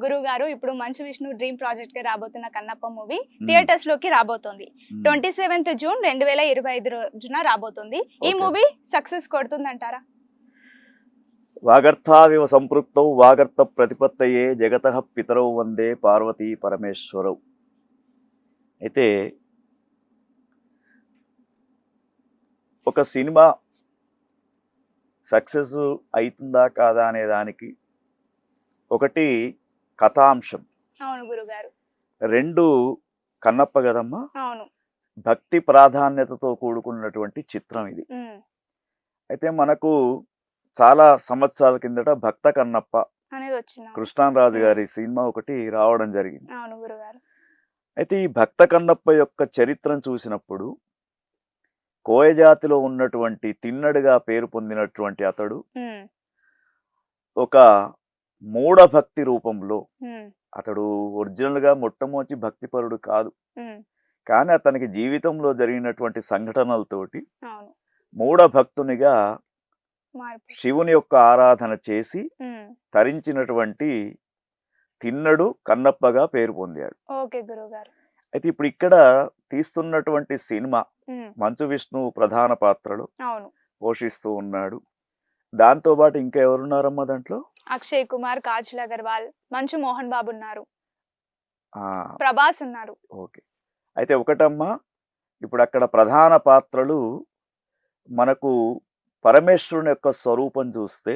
గురువు గారు ఇప్పుడు మంచు విష్ణు డ్రీమ్ ప్రాజెక్ట్ గా రాబోతున్న కన్నప్ప మూవీ థియేటర్స్ లోకి రాబోతోంది. 27th June 2025 రోజున రాబోతుంది. ఈ మూవీ సక్సెస్ కొడుతుందంటారా? వాగర్థావివ సంపృక్తౌ వాగర్థ ప్రతిపత్తయే జగతః పితరౌ వందే పార్వతీ పరమేశ్వరౌ. అయితే ఒక సినిమా సక్సెస్ అవుతుందా కాదా అనే దానికి ఒకటి కథాంశం, అవును గురుగారు. రెండు కన్నప్ప కదమ్మా, అవును, భక్తి ప్రాధాన్యతతో కూడుకున్నటువంటి చిత్రం ఇది. అయితే మనకు చాలా సంవత్సరాల కిందట భక్త కన్నప్ప అనేది వచ్చింది, కృష్ణరాజు గారి సినిమా ఒకటి రావడం జరిగింది. అవును గురుగారు. అయితే ఈ భక్త కన్నప్ప యొక్క చరిత్రను చూసినప్పుడు కోయజాతిలో ఉన్నటువంటి తిన్నడుగా పేరు పొందినటువంటి అతడు ఒక మూఢభక్తి రూపంలో, అతడు ఒరిజినల్ గా మొట్టమొదటి భక్తిపరుడు కాదు, కానీ అతనికి జీవితంలో జరిగినటువంటి సంఘటనలతోటి మూఢభక్తునిగా శివుని యొక్క ఆరాధన చేసి తరించినటువంటి తిన్నడు కన్నప్పగా పేరు పొందాడు. అయితే ఇప్పుడు ఇక్కడ తీస్తున్నటువంటి సినిమా మంచు విష్ణు ప్రధాన పాత్రలు పోషిస్తూ ఉన్నాడు. దాంతో పాటు ఇంకా ఎవరున్నారమ్మా దాంట్లో? అక్షయ్ కుమార్, కాజల్ అగర్వాల్, మంచు మోహన్ బాబు ఉన్నారు, ప్రభాస్ ఉన్నారు. ఓకే. అయితే ఒకటమ్మా, ఇప్పుడు అక్కడ ప్రధాన పాత్రలు మనకు పరమేశ్వరుని యొక్క స్వరూపం చూస్తే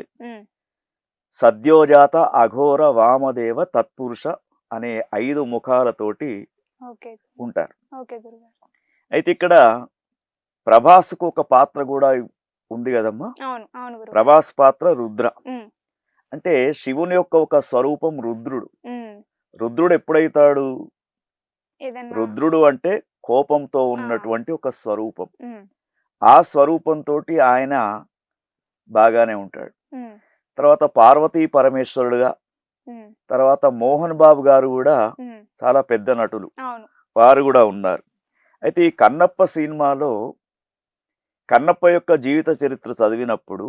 సద్యోజాత అఘోర వామదేవ తత్పురుష అనే 5 ముఖాలతోటి ఉంటారు. అయితే ఇక్కడ ప్రభాస్కు ఒక పాత్ర కూడా ఉంది కదమ్మా. ప్రభాస్ పాత్ర రుద్ర, అంటే శివుని యొక్క ఒక స్వరూపం రుద్రుడు. రుద్రుడు ఎప్పుడైతాడు? రుద్రుడు అంటే కోపంతో ఉన్నటువంటి ఒక స్వరూపం. ఆ స్వరూపంతో ఆయన బాగానే ఉంటాడు. తర్వాత పార్వతీ పరమేశ్వరుడుగా, తర్వాత మోహన్ బాబు గారు కూడా చాలా పెద్ద నటులు, వారు కూడా ఉన్నారు. అయితే ఈ కన్నప్ప సినిమాలో కన్నప్ప యొక్క జీవిత చరిత్ర చదివినప్పుడు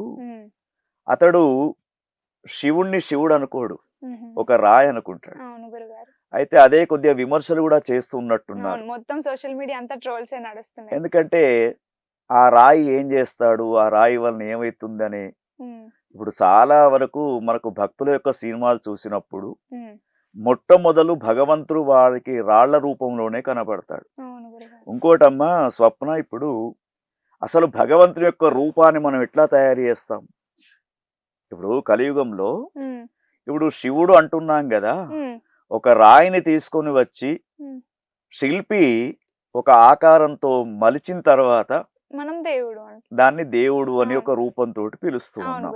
అతడు శివుణ్ణి శివుడు అనుకోడు, ఒక రాయి అనుకుంటాడు. అయితే అదే కొద్దిగా విమర్శలు కూడా చేస్తూ ఉన్నట్టున్నారు. మొత్తం సోషల్ మీడియా అంతా ట్రోల్స్ నడుస్తున్నాయి. ఎందుకంటే ఆ రాయి ఏం చేస్తాడు, ఆ రాయి వలన ఏమైతుందని. ఇప్పుడు చాలా వరకు మనకు భక్తుల యొక్క సినిమాలు చూసినప్పుడు మొట్టమొదలు భగవంతుడు వారికి రాళ్ల రూపంలోనే కనబడతాడు. ఇంకోటమ్మా స్వప్న, ఇప్పుడు అసలు భగవంతుని యొక్క రూపాన్ని మనం ఎట్లా తయారు చేస్తాం? ఇప్పుడు కలియుగంలో ఇప్పుడు శివుడు అంటున్నాం కదా, ఒక రాయిని తీసుకొని వచ్చి శిల్పి ఒక ఆకారంతో మలిచిన తర్వాత మనం దేవుడు, దాన్ని దేవుడు అని ఒక రూపంతో పిలుస్తూ ఉన్నాం.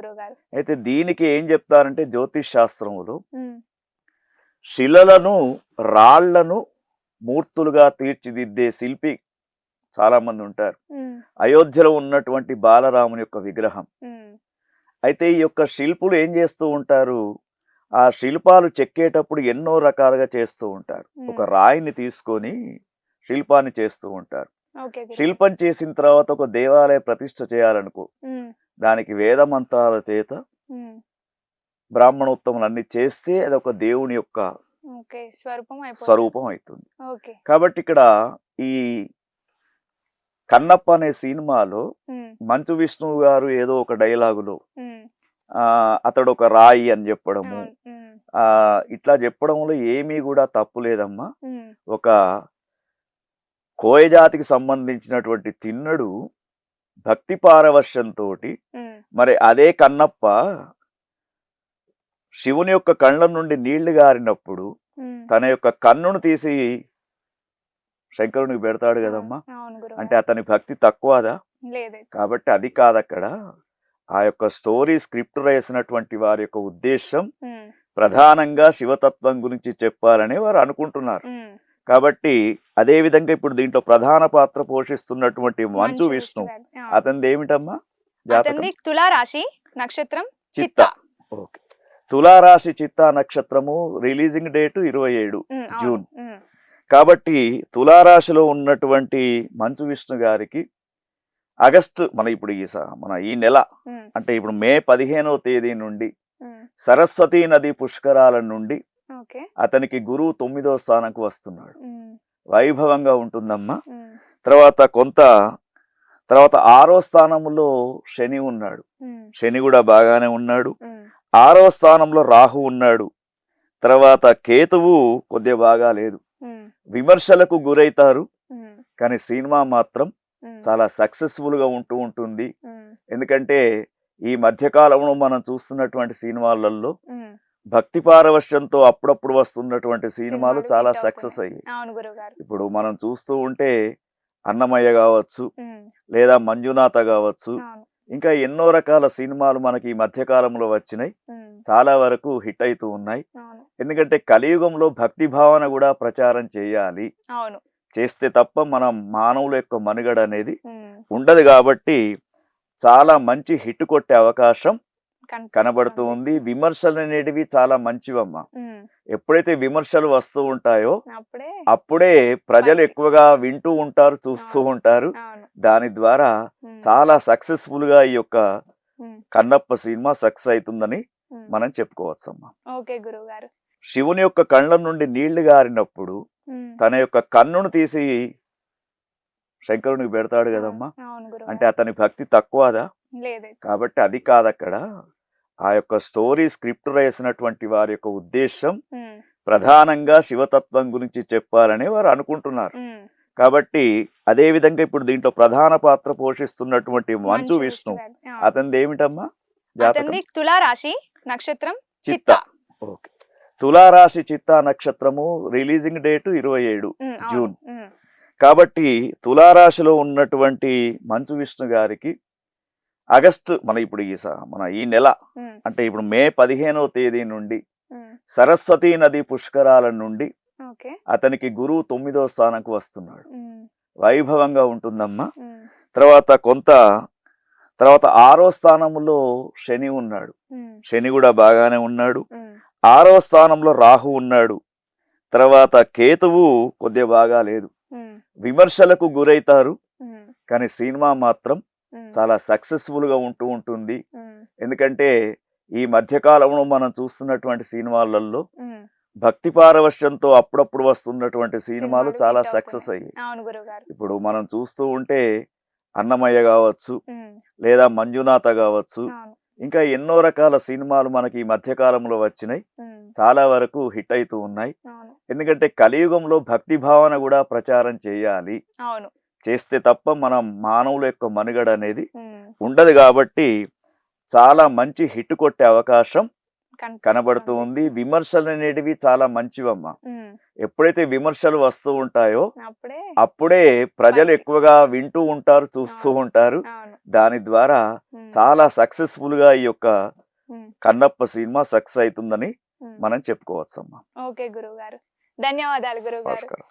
అయితే దీనికి ఏం చెప్తారంటే జ్యోతిష్ శాస్త్రములో శిలలను రాళ్లను మూర్తులుగా తీర్చిదిద్దే శిల్పి చాలా మంది ఉంటారు. అయోధ్యలో ఉన్నటువంటి బాలరాముని యొక్క విగ్రహం. అయితే ఈ యొక్క శిల్పులు ఏం చేస్తూ ఉంటారు? ఆ శిల్పాలు చెక్కేటప్పుడు ఎన్నో రకాలుగా చేస్తూ ఉంటారు. ఒక రాయిని తీసుకొని శిల్పాన్ని చేస్తూ ఉంటారు. శిల్పం చేసిన తర్వాత ఒక దేవాలయ ప్రతిష్ఠ చేయాలనుకో, దానికి వేద మంత్రాల చేత బ్రాహ్మణోత్తములు అన్ని చేస్తే అది ఒక దేవుని యొక్క స్వరూపం అవుతుంది. కాబట్టి ఇక్కడ ఈ కన్నప్ప అనే సినిమాలో మంచు విష్ణు గారు ఏదో ఒక డైలాగులో అతడు ఒక రాయి అని చెప్పడము, ఇట్లా చెప్పడంలో ఏమీ కూడా తప్పు లేదమ్మా. ఒక కోయజాతికి సంబంధించినటువంటి తిన్నడు భక్తి పారవశ్యంతో, మరి అదే కన్నప్ప శివుని యొక్క కళ్ళ నుండి నీళ్లు గారినప్పుడు తన యొక్క కన్నును తీసి శంకరునికి పెడతాడు కదమ్మా. అంటే అతని భక్తి తక్కువదా? కాబట్టి అది కాదు అక్కడ. ఆ యొక్క స్టోరీ స్క్రిప్ట్ రాసినటువంటి వారి యొక్క ఉద్దేశం ప్రధానంగా శివతత్వం గురించి చెప్పాలని వారు అనుకుంటున్నారు. కాబట్టి అదే విధంగా ఇప్పుడు దీంట్లో ప్రధాన పాత్ర పోషిస్తున్నటువంటి మంచు విష్ణు, అతనిది ఏమిటమ్మా జాతకం? తులారాశి నక్షత్రం చిత్త. ఓకే. తులారాశి చిత్త నక్షత్రము, రిలీజింగ్ డేట్ 27 జూన్. కాబట్టి తులారాశిలో ఉన్నటువంటి మంచు విష్ణు గారికి ఆగస్టు మన ఈ నెల అంటే ఇప్పుడు మే 15వ తేదీ నుండి సరస్వతీ నది పుష్కరాల నుండి ఓకే. అతనికి గురువు 9వ స్థానంకు వస్తున్నాడు. ఉమ్, వైభవంగా ఉంటుందమ్మా. ఉమ్, తర్వాత 6వ స్థానంలో శని ఉన్నాడు. ఉమ్, శని కూడా బాగానే ఉన్నాడు. ఉమ్, 6వ స్థానంలో రాహు ఉన్నాడు. తర్వాత కేతువు కొద్దిగా బాగా లేదు. ఉమ్, విమర్శలకు గురైతారు, ఉమ్, కానీ సినిమా మాత్రం ఉమ్, చాలా సక్సెస్ఫుల్గా ఉంటుంది. ఉమ్, ఎందుకంటే ఈ మధ్యకాలంలో మనం చూస్తున్నటువంటి సినిమాలలో ఉమ్. భక్తి పారవశ్యంతో అప్పుడప్పుడు వస్తున్నటువంటి సినిమాలు సినిమాలు చాలా hit సక్సెస్ అవుతున్నాయి. అయ్యాయి. అవును గురుగారు. ఇప్పుడు మనం చూస్తూ ఉంటే అన్నమయ్య కావచ్చు, ఉమ్, లేదా మంజునాథ కావచ్చు, అవును. ఇంకా ఎన్నో రకాల సినిమాలు మనకి ఈ మధ్యకాలంలో వచ్చినాయి. ఉమ్, చాలా వరకు హిట్ అవుతూ ఉన్నాయి. అవును. ఎందుకంటే కలియుగంలో భక్తి భావన కూడా ప్రచారం చేయాలి. అవును. చేస్తే తప్ప మనం మానవుల యొక్క మనుగడ అనేది ఉమ్, ఉండదు. కాబట్టి చాలా మంచి హిట్ కొట్టే అవకాశం కనబడుతూ కనబడుతుంది. ఉంది. విమర్శలు అనేటివి చాలా మంచివమ్మ. ఉమ్, ఎప్పుడైతే విమర్శలు వస్తూ ఉంటాయో అప్పుడే అప్పుడే ప్రజలు మంచి- ఎక్కువగా వింటూ ఉంటారు, చూస్తూ అవును. ఉంటారు. అవును. దాని ద్వారా ఉమ్, చాలా సక్సెస్ఫుల్ గా ఈ యొక్క ఉమ్, కన్నప్ప సినిమా సక్సెస్ అవుతుందని ఉమ్. మనం చెప్పుకోవచ్చమ్మా. ఓకే గురువు గారు. శివుని యొక్క కళ్ళ నుండి నీళ్లు గారినప్పుడు ఉమ్, తన యొక్క కన్నును తీసి శంకరునికి పెడతాడు కదమ్మా. అవును గురువు అంటే గారు. అతని భక్తి తక్కువదా? లేదు. కాబట్టి అది కాదు అక్కడ. ఆ యొక్క స్టోరీ స్క్రిప్ట్ రాసినటువంటి వారి యొక్క ఉద్దేశం ఉమ్, ప్రధానంగా శివతత్వం గురించి చెప్పాలని వారు అనుకుంటున్నారు. ఉమ్. కాబట్టి అదే విధంగా ఇప్పుడు దీంట్లో ప్రధాన పాత్ర పోషిస్తున్నటువంటి మంచు విష్ణు, గారు. ఆ. అతనిది ఏమిటమ్మా జాతకం? అతనిది తులారాశి, నక్షత్రం చిత్త. చిత్త. ఓకే. తులారాశి చిత్తా నక్షత్రము, రిలీజింగ్ డేటు 27 ఉమ్, అవును. జూన్. ఉమ్, కాబట్టి తులారాశిలో ఉన్నటువంటి మంచు విష్ణు గారికి ఆగస్టు మన ఈ నెల ఉమ్, అంటే ఇప్పుడు మే 15వ తేదీ నుండి ఉమ్. సరస్వతీ నది పుష్కరాల నుండి ఓకే. అతనికి గురువు 9వ స్థానంకు వస్తున్నాడు. ఉమ్, వైభవంగా ఉంటుందమ్మా. ఉమ్, తర్వాత 6వ స్థానంలో శని ఉన్నాడు. ఉమ్, శని కూడా బాగానే ఉన్నాడు. ఉమ్, 6వ స్థానంలో రాహు ఉన్నాడు. తర్వాత కేతువు కొద్దిగా బాగా లేదు. ఉమ్, విమర్శలకు గురైతారు, ఉమ్, కానీ సినిమా మాత్రం ఉమ్, చాలా సక్సెస్ఫుల్గా ఉంటుంది. ఉమ్, ఎందుకంటే ఈ మధ్యకాలంలో మనం చూస్తున్నటువంటి సినిమాలలో ఉమ్. భక్తి పారవశ్యంతో అప్పుడప్పుడు వస్తున్నటువంటి సినిమాలు సినిమాలు చాలా hit సక్సెస్ అవుతున్నాయి. అయ్యాయి. అవును గురువు గారు. ఇప్పుడు మనం చూస్తూ ఉంటే అన్నమయ్య కావచ్చు, ఉమ్, లేదా మంజునాథ కావచ్చు, అవును. ఇంకా ఎన్నో రకాల సినిమాలు మనకి ఈ మధ్యకాలంలో వచ్చినాయి. ఉమ్, చాలా వరకు హిట్ అవుతూ ఉన్నాయి. అవును. ఎందుకంటే కలియుగంలో భక్తి భావన కూడా ప్రచారం చేయాలి. అవును. చేస్తే తప్ప మనం మానవుల యొక్క మనుగడ అనేది ఉమ్, ఉండదు. కాబట్టి చాలా మంచి హిట్ కొట్టే అవకాశం కనబడుతూ కనబడుతుంది. ఉంది. విమర్శలు అనేటివి చాలా మంచివమ్మ. ఉమ్, ఎప్పుడైతే విమర్శలు వస్తూ ఉంటాయో అప్పుడే అప్పుడే ప్రజలు మంచి- ఎక్కువగా వింటూ ఉంటారు, చూస్తూ అవును. ఉంటారు. అవును. దాని ద్వారా ఉమ్, చాలా సక్సెస్ఫుల్ గా ఈ యొక్క ఉమ్, కన్నప్ప సినిమా సక్సెస్ అవుతుందని ఉమ్. మనం చెప్పుకోవచ్చమ్మా. ఓకే గురువు గారు. ధన్యవాదాలు గురువు గారు. నమస్కారం.